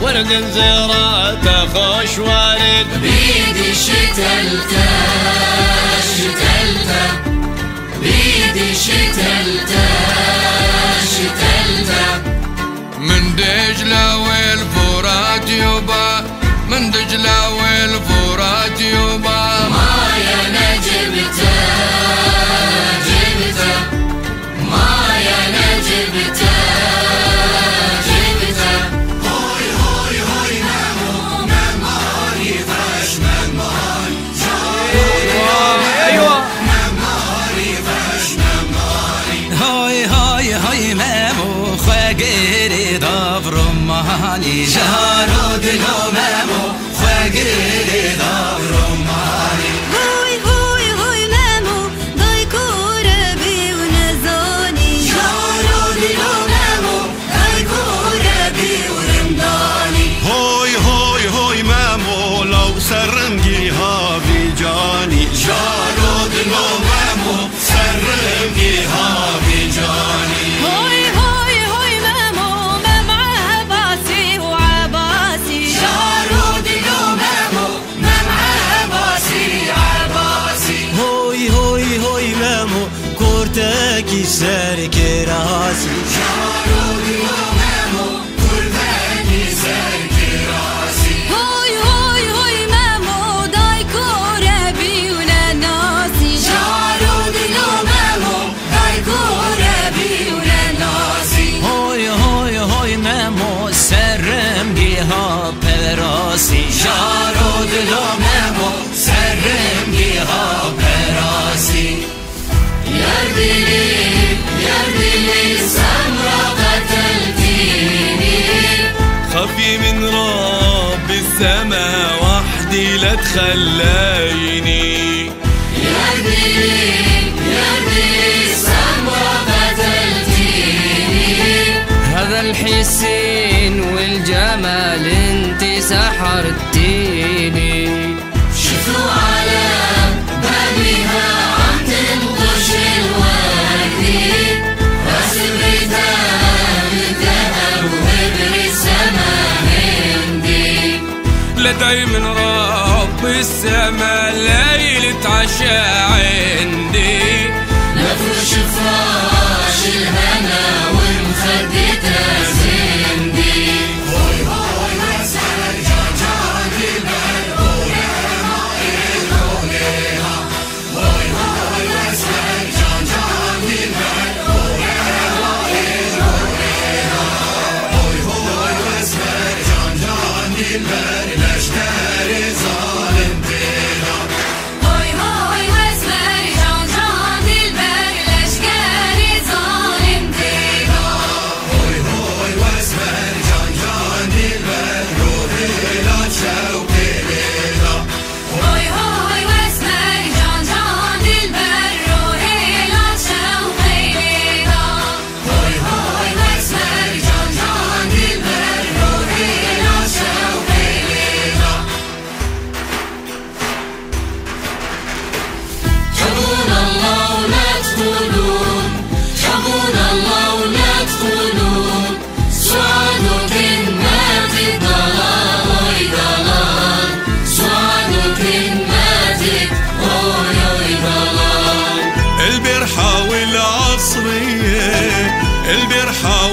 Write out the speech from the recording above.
ورد زراعته خوش وارد بيدي شتلته شتلته بيدي شتلته شتلته من دجلة والفرات يبا من دجلة والفرات يبا ما يا جبته جبته ما يا جبته جارو دلو مامو خواقري داب رماني هوي هوي هوي مامو ضايكو ربي ونزاني جارو دلو مامو ضايكو ربي ورمضاني هوي هوي هوي مامو لو سرمجيها بجاني جارو دلو مامو سرمجيها بجاني كورتاكي سارك راسي جارو دلو مامو كورتاكي سارك راسي هوي هوي هوي مامو دايكو ربي ولا ناسي جارو دلو مامو دايكو ربي ولا ناسي هوي هوي هوي مامو سرم جيها براسي جارو دلو مامو سرم جيها براسي يا دلي يا خافي من رب السما وحدي لا تخليني يا دي السما قتلتيني هذا الحسين والجمال انت سحرتيني شفتوا على بابها عم تنقش الوردي راس الريتان الذهب وهبر السما هندي لدعي من رب السما ليلة عشاء عندي نفرش فراش الهنا والمخدة تزندي هوي هوي مسألة جان البلورة ما إلونيها هوي هوي مسألة جان البلورة ما إلونيها هوي هوي مسألة جان البلورة لاشتري ظالم بيها هوي هوي واسمري جان البر الاشجار ظالم ديها هوي هوي واسمر جان البر روحي لا تشوقي ليها هوي هوي واسمري جان البر روحي لا تشوقي ليها هوي هوي واسمر جان البر روحي لا تشوقي ليها حبونا الله ولا تقولون حبونا الله ولا تقولون سعادوا كلمات الضلال وي ضلال سعادوا كلمات وي ضلال البرحة والعصرية البرحة